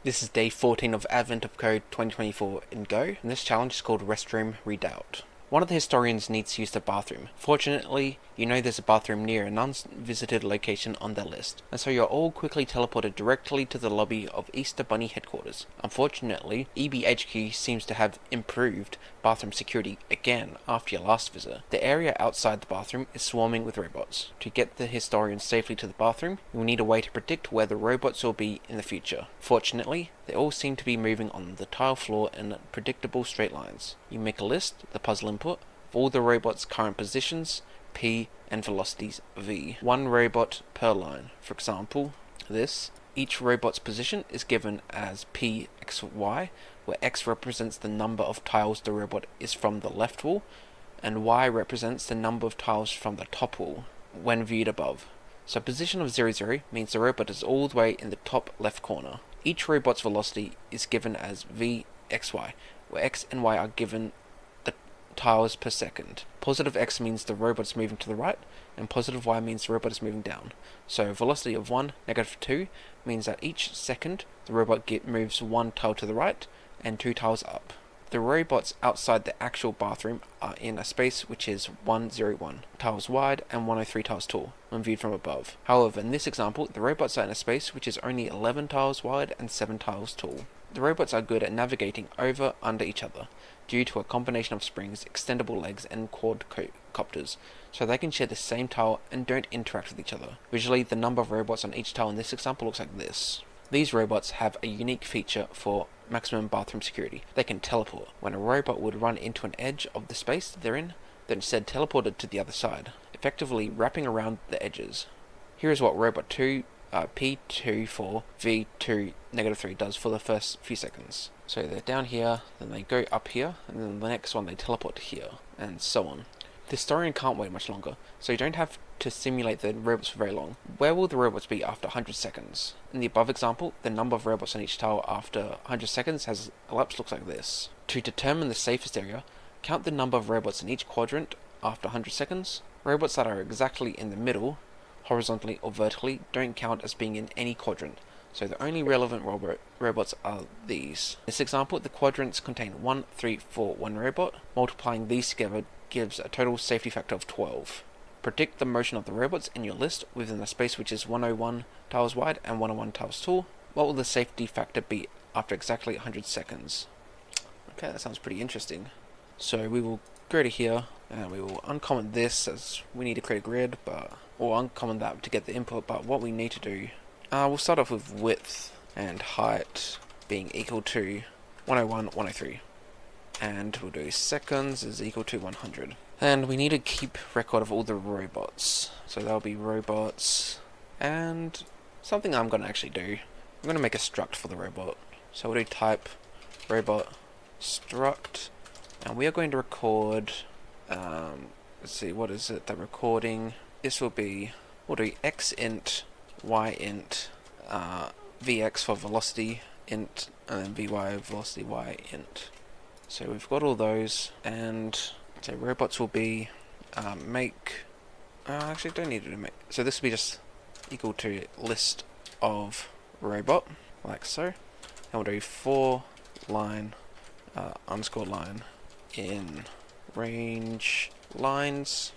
This is day 14 of Advent of Code 2024 in Go, and this challenge is called Restroom Redoubt. One of the historians needs to use the bathroom. Fortunately, you know there's a bathroom near an unvisited location on their list, and so you're all quickly teleported directly to the lobby of Easter Bunny headquarters. Unfortunately, EBHQ seems to have improved bathroom security again after your last visit. The area outside the bathroom is swarming with robots. To get the historians safely to the bathroom, you'll need a way to predict where the robots will be in the future. Fortunately, they all seem to be moving on the tile floor in predictable straight lines. You make a list, the puzzle input, of all the robots' current positions, P, and velocities, V. One robot per line. For example, this. Each robot's position is given as P, X, Y, where X represents the number of tiles the robot is from the left wall, and Y represents the number of tiles from the top wall, when viewed above. So position of 0, 0 means the robot is all the way in the top left corner. Each robot's velocity is given as V, X, Y, where X and Y are given the tiles per second. Positive X means the robot is moving to the right, and positive Y means the robot is moving down. So velocity of 1, negative 2 means that each second the robot moves 1 tile to the right and 2 tiles up. The robots outside the actual bathroom are in a space which is 101 tiles wide and 103 tiles tall when viewed from above. However, in this example, the robots are in a space which is only 11 tiles wide and 7 tiles tall. The robots are good at navigating over under each other due to a combination of springs, extendable legs, and quadcopters, so they can share the same tile and don't interact with each other. Visually, the number of robots on each tile in this example looks like this. These robots have a unique feature for maximum bathroom security. They can teleport. When a robot would run into an edge of the space they're in, they're instead teleported to the other side, effectively wrapping around the edges. Here is what robot 2, P24, V2, negative 3 does for the first few seconds. So they're down here, then they go up here, and then the next one they teleport to here, and so on. The historian can't wait much longer, so you don't have to simulate the robots for very long. Where will the robots be after 100 seconds? In the above example, the number of robots on each tile after 100 seconds has elapsed looks like this. To determine the safest area, count the number of robots in each quadrant after 100 seconds. Robots that are exactly in the middle, horizontally or vertically, don't count as being in any quadrant, so the only relevant robots are these. In this example, the quadrants contain 1, 3, 4, 1 robot. Multiplying these together gives a total safety factor of 12. Predict the motion of the robots in your list within a space which is 101 tiles wide and 101 tiles tall. What will the safety factor be after exactly 100 seconds? Okay, that sounds pretty interesting. So we will go to here and we will uncomment this as we need to create a grid, or uncomment that to get the input, but what we need to do, we'll start off with width and height being equal to 101, 103. And we'll do seconds is equal to 100. And we need to keep record of all the robots. So that'll be robots, and something I'm going to actually do, I'm going to make a struct for the robot. So we'll do type robot struct, and we are going to record, let's see, what is it, that recording, this will be, we'll do x int, y int, vx for velocity int, and then vy velocity y int. So we've got all those, and so robots will be make, actually don't need to do make, so this will be just equal to list of robot, like so, and we'll do for line, underscore line in range lines,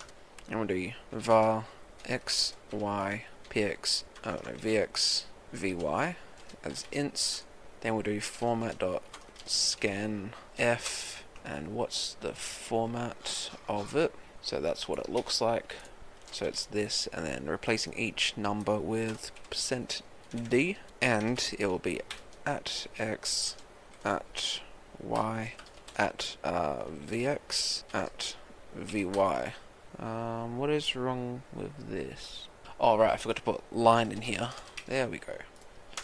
and we'll do var x, y, px, vx, vy as ints, then we'll do format dot scan f, and what's the format of it, so that's what it looks like, so it's this, and then replacing each number with %d, and it will be at x, at y, at vx, at vy. What is wrong with this? Oh right, I forgot to put line in here. There we go.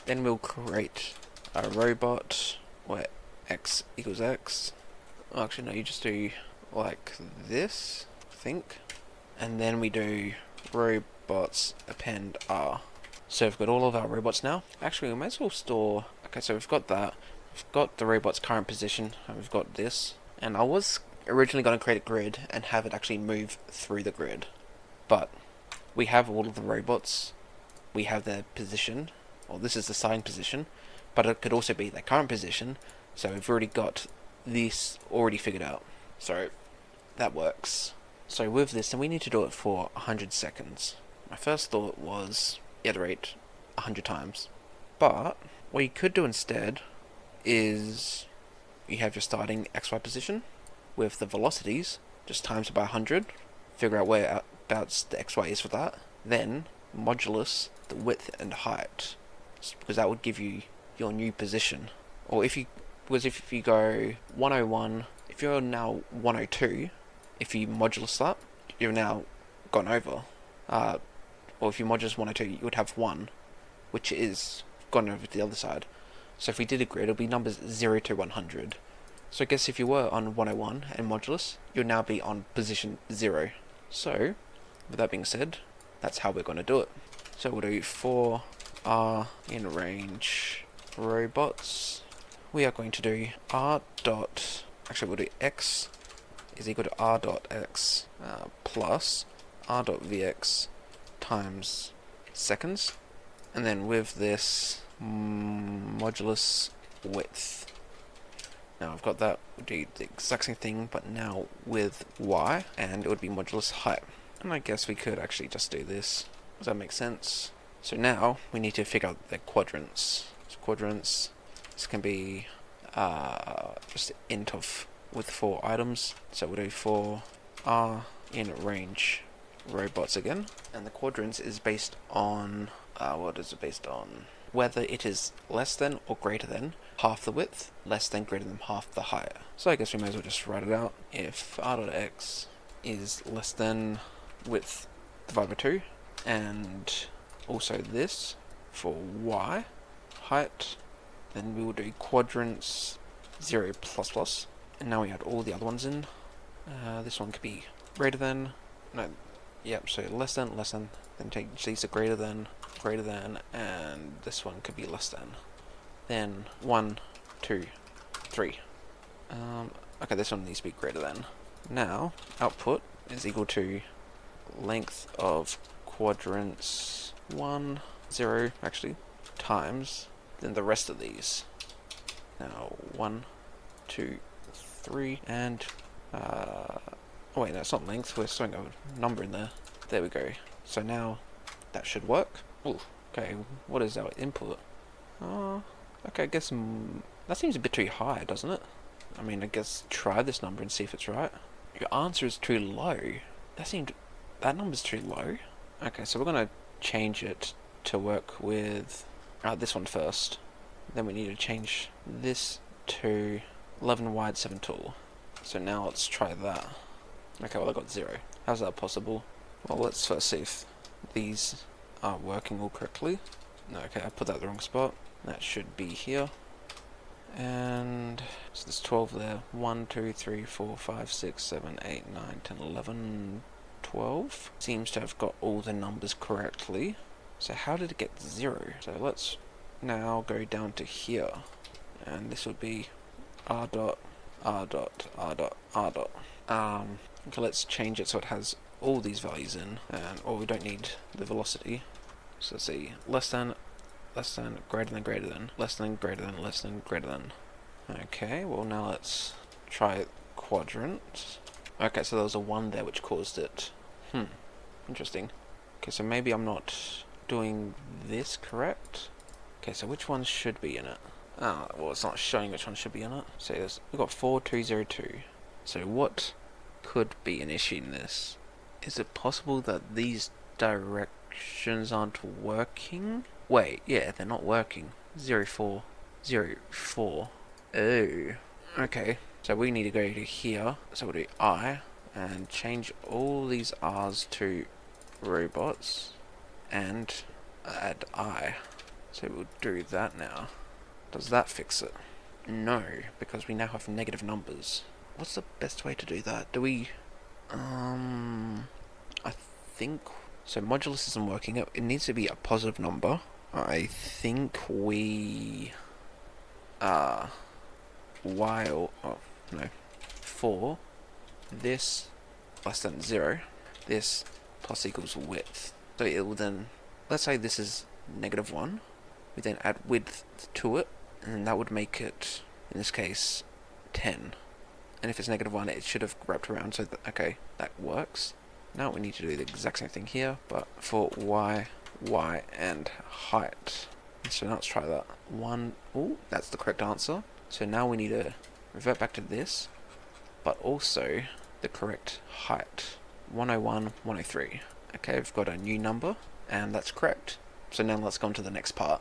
Then we'll create a robot where x equals x. Oh, actually no, you just do like this, I think. And then we do robots append r. So we've got all of our robots now. Actually, we might as well store, okay, so we've got that. We've got the robot's current position, and we've got this. And I was originally going to create a grid and have it actually move through the grid. But we have all of the robots. We have their position, or this is the sign position. but it could also be their current position, so we've already got this already figured out. So that works. So with this, then we need to do it for 100 seconds. My first thought was iterate 100 times. But what you could do instead is you have your starting XY position with the velocities, just times it by 100, figure out whereabouts the XY is for that, then modulus the width and height, because that would give you your new position. Or if you go 101, if you're now 102, if you modulus that, you've now gone over. Or if you modulus 102, you would have 1, which is gone over to the other side. So if we did a grid, it would be numbers 0 to 100. So I guess if you were on 101 and modulus, you'll now be on position 0. So, with that being said, that's how we're going to do it. So we'll do for r in range robots. We are going to do r dot, actually we'll do x is equal to r dot x plus r dot vx times seconds, and then with this modulus width. Now I've got that, we'll do the exact same thing but now with y, and it would be modulus height. And I guess we could actually just do this. Does that make sense? So now we need to figure out the quadrants. So quadrants, this can be just int of with 4 items. So we'll do for r in range robots again, and the quadrants is based on what is it based on? Whether it is less than or greater than half the width, less than greater than half the height. So I guess we may as well just write it out. If r dot x is less than width divided by 2, and also this for y height, then we will do quadrants 0 plus plus, and now we add all the other ones in. This one could be greater than, no, yep, so less than, then take these to greater than, and this one could be less than. Then 1, 2, 3. Okay, this one needs to be greater than. Now, output is equal to length of quadrants 1, 0, actually, times, then the rest of these. Now, 1, 2, 3, and, oh wait, no, it's not length, we're throwing a number in there. There we go. So now, that should work. Ooh, okay, what is our input? Okay, I guess that seems a bit too high, doesn't it? I mean, I guess try this number and see if it's right. Your answer is too low. That number's too low. Okay, so we're gonna change it to work with this one first. Then we need to change this to 11 wide, 7 tall. So now let's try that. Okay, well I got 0. How's that possible? Well, let's first see if these are working all correctly. No, okay, I put that in the wrong spot. That should be here. And so there's 12 there. 1, 2, 3, 4, 5, 6, 7, 8, 9, 10, 11, 12. Seems to have got all the numbers correctly. So how did it get 0? So let's now go down to here. And this would be r dot, r dot, r dot, r dot. Okay, let's change it so it has all these values in. Or we don't need the velocity. So let's see, less than, greater than, greater than, less than, greater than, less than, greater than. Okay, well now let's try quadrant. Okay, so there was a 1 there which caused it. Interesting. Okay, so maybe I'm not doing this correct. Okay, so which ones should be in it? Well it's not showing which one should be in it. So we've got 4202. So what could be an issue in this? Is it possible that these directions aren't working? Wait, yeah, they're not working. 04, 04. Oh. Okay, so we need to go to here. So we'll do I, and change all these R's to robots, and add I. So we'll do that now. Does that fix it? No, because we now have negative numbers. What's the best way to do that? Do we... I think... So modulus isn't working. It needs to be a positive number. I think we... while... Oh, no. For this less than 0, this plus equals width. So it will then... Let's say this is -1. We then add width to it. and that would make it, in this case, 10. And if it's -1, it should have wrapped around, so okay, that works. Now we need to do the exact same thing here, but for y, and height. So now let's try that. Oh, that's the correct answer. So now we need to revert back to this, but also the correct height. 101, 103. Okay, we've got a new number, and that's correct. So now let's go on to the next part.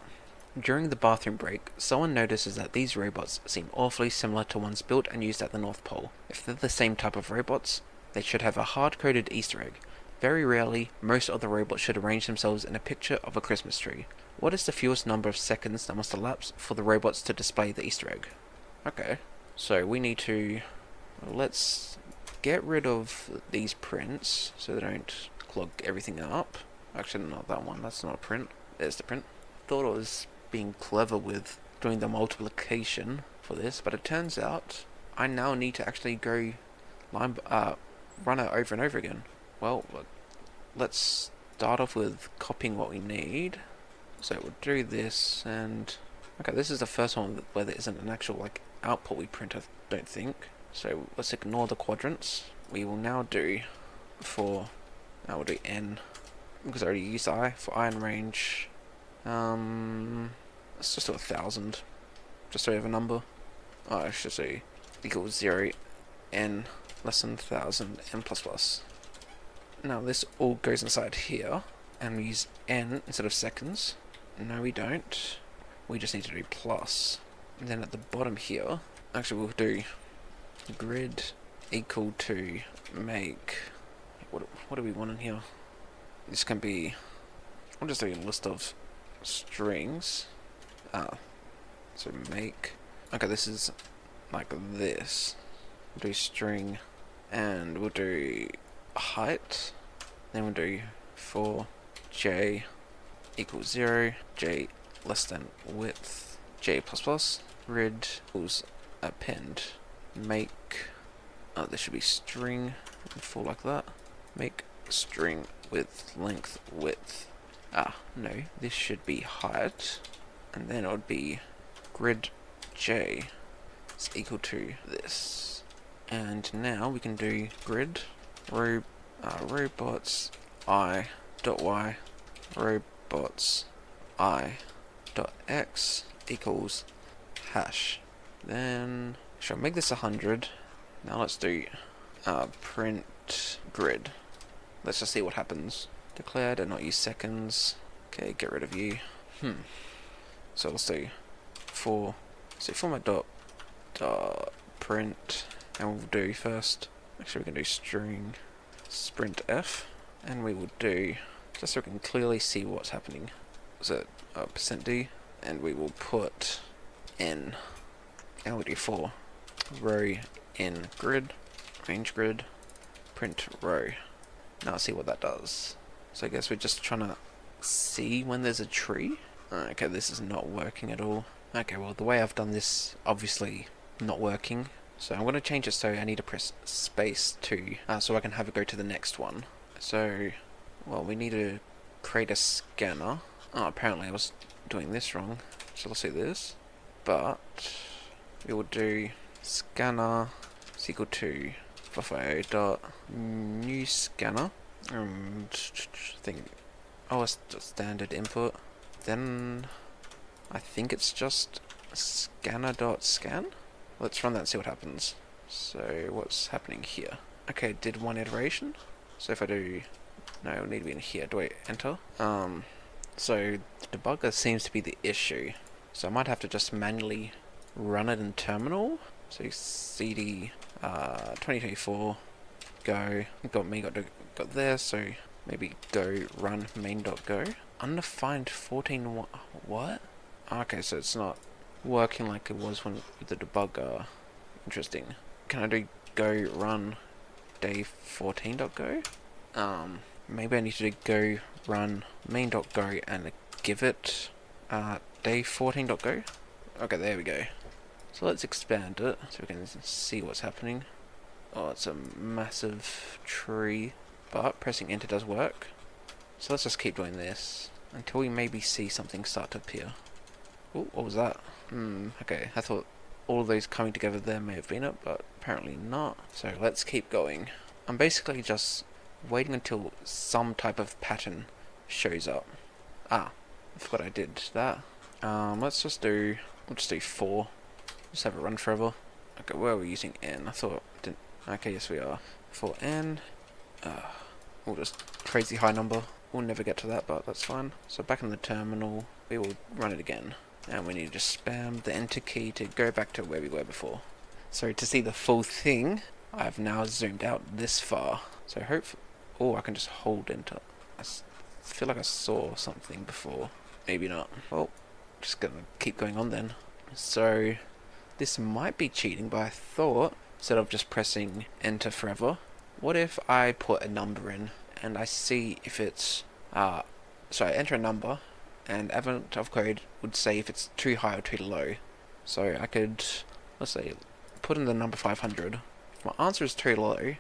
During the bathroom break, someone notices that these robots seem awfully similar to ones built and used at the North Pole. If they're the same type of robots, they should have a hard-coded Easter egg. Very rarely, most of the robots should arrange themselves in a picture of a Christmas tree. What is the fewest number of seconds that must elapse for the robots to display the Easter egg? Okay, so we need to... let's get rid of these prints so they don't clog everything up. Actually, not that one, that's not a print. There's the print. Thought it was being clever with doing the multiplication for this, but it turns out I now need to actually go run it over and over again. Well, let's start off with copying what we need. So we'll do this, and okay, this is the first one where there isn't an actual output we print, I don't think. So let's ignore the quadrants. We will now do now we'll do n, because I already used I for I in range. Let's just do 1,000, just so we have a number. Oh, I should say equals 0, n less than 1,000, n plus plus. Now this all goes inside here, and we use n instead of seconds. No, we don't. We just need to do plus. And then at the bottom here, actually we'll do grid equal to make, what do we want in here? This can be, I'll just do a list of strings. So make, okay, this is like this. We'll do string, and we'll do height, then we'll do for j equals 0, j less than width, j plus plus, grid equals append, make, this should be string, for like that, make string with length width. No, this should be height, and then it would be grid j is equal to this. And now we can do grid robots I dot y robots I dot x equals hash. Then shall make this 100. Now let's do print grid. Let's just see what happens. Declared and not use seconds. Okay, get rid of you. So let's do format dot print, and we'll do first. Actually, we can do string sprint f, and we will do, just so we can clearly see what's happening. So %d, and we will put n, and we'll do for row in grid, range grid, print row. Now let's see what that does. So I guess we're just trying to see when there's a tree. Okay, this is not working at all. Okay, well, the way I've done this, obviously not working. So I'm going to change it, so I need to press space 2, so I can have it go to the next one. So, well, we need to create a scanner. Oh, apparently I was doing this wrong. So let's do this. But we will do scanner is equal to buffo dot new scanner. It's the standard input. Then I think it's just scanner.scan. Let's run that and see what happens. So what's happening here? Okay, it did one iteration. So if I do, no, it'll need to be in here. Do I enter? So the debugger seems to be the issue. So I might have to just manually run it in terminal. So cd 2024 go, got there, so maybe go run main.go. Undefined 14 what? Okay, so it's not working like it was when with the debugger. Interesting. Can I do go run day14.go? Maybe I need to go run main.go and give it day14.go. Okay, there we go. So let's expand it so we can see what's happening. Oh, it's a massive tree, but pressing enter does work. So let's just keep doing this until we maybe see something start to appear. Oh, what was that? Okay, I thought all of those coming together there may have been it, but apparently not. So let's keep going. I'm basically just waiting until some type of pattern shows up. Ah, I forgot I did that. Let's just do, we'll just do 4. Just have it run forever. Okay, where are we using n? I thought, didn't, okay, yes we are. For n, we'll just crazy high number. We'll never get to that, but that's fine. So back in the terminal, we will run it again. And we need to just spam the enter key to go back to where we were before. So to see the full thing, I've now zoomed out this far. So hopefully, oh, I can just hold enter. I feel like I saw something before. Maybe not. Well, just gonna keep going on then. So this might be cheating, but I thought instead of just pressing enter forever, what if I put a number in and I see if it's so I enter a number and Advent of Code would say if it's too high or too low. So I could, let's say, put in the number 500. If my answer is too low,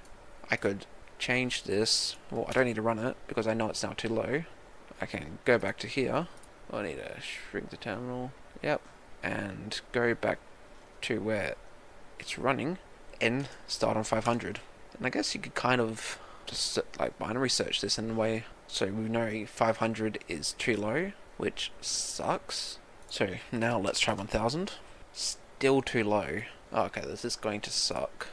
I could change this. Well, I don't need to run it because I know it's now too low. I can go back to here. I need to shrink the terminal. Yep. And go back to where it's running and start on 500. And I guess you could kind of just like binary search this in a way. So we know 500 is too low, which sucks. So now let's try 1000. Still too low. Oh, okay, this is going to suck.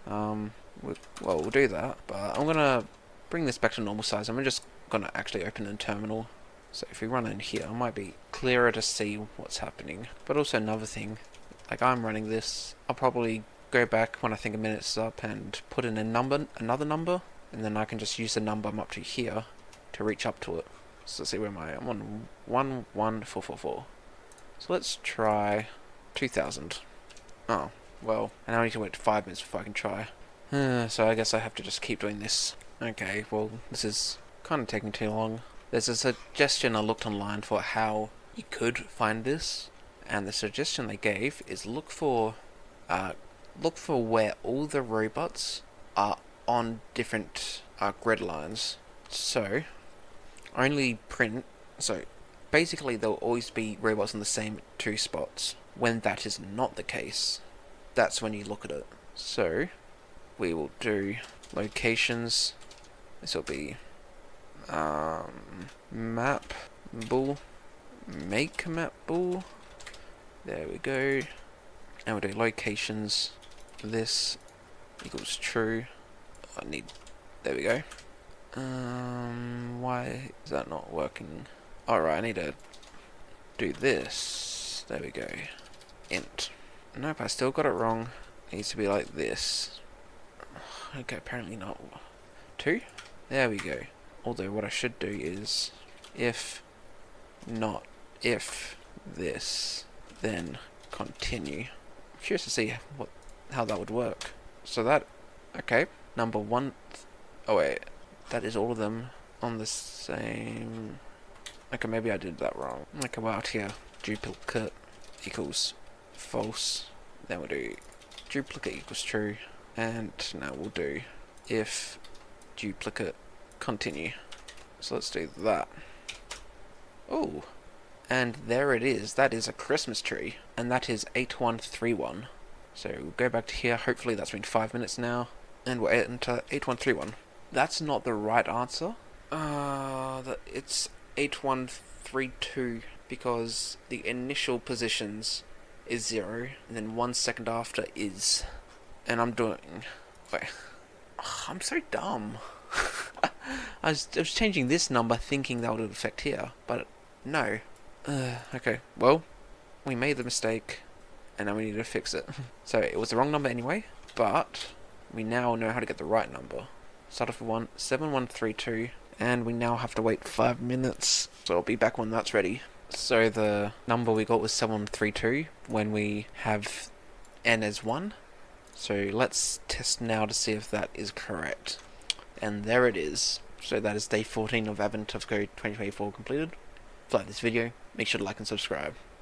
We'll do that, but I'm gonna bring this back to normal size. I'm just gonna actually open the terminal. So if we run in here, it might be clearer to see what's happening. But also another thing, like I'm running this, I'll probably go back when I think a minute's up and put in another number, and then I can just use the number I'm up to here to reach up to it. So let's see, where am I? I'm on 11444. So let's try 2000. Oh, well, and I need to wait 5 minutes before I can try. So I guess I have to just keep doing this. Okay, well, this is kind of taking too long. There's a suggestion I looked online for how you could find this, and the suggestion they gave is look for where all the robots are on different grid lines. So only print. So basically, there'll always be robots in the same 2 spots. When that is not the case, that's when you look at it. So we will do locations. This will be map bool, make map bool. There we go. And we'll do locations. This equals true. There we go. Why is that not working? Alright, I need to do this. There we go. Int. Nope, I still got it wrong. It needs to be like this. Okay, apparently not. 2? There we go. Although what I should do is, if not if this, then continue. I'm curious to see how that would work. So that, okay, number 1, oh wait, that is all of them on the same. Okay, maybe I did that wrong. Okay, well out here, duplicate equals false. Then we'll do duplicate equals true. And now we'll do if duplicate continue. So let's do that. Oh, and there it is. That is a Christmas tree, and that is 8131. So we'll go back to here. Hopefully that's been 5 minutes now, and we'll enter 8131. That's not the right answer. It's 8132 because the initial positions is 0, and then 1 second after is. And I'm doing. Wait. Oh, I'm so dumb. I was changing this number thinking that would affect here, but no. Okay, well, we made the mistake, and now we need to fix it. So it was the wrong number anyway, but we now know how to get the right number. Start off with 7132, and we now have to wait 5 minutes. So I'll be back when that's ready. So the number we got was 7132 when we have n as 1. So let's test now to see if that is correct. And there it is. So that is day 14 of Advent of Code 2024 completed. If you like this video, make sure to like and subscribe.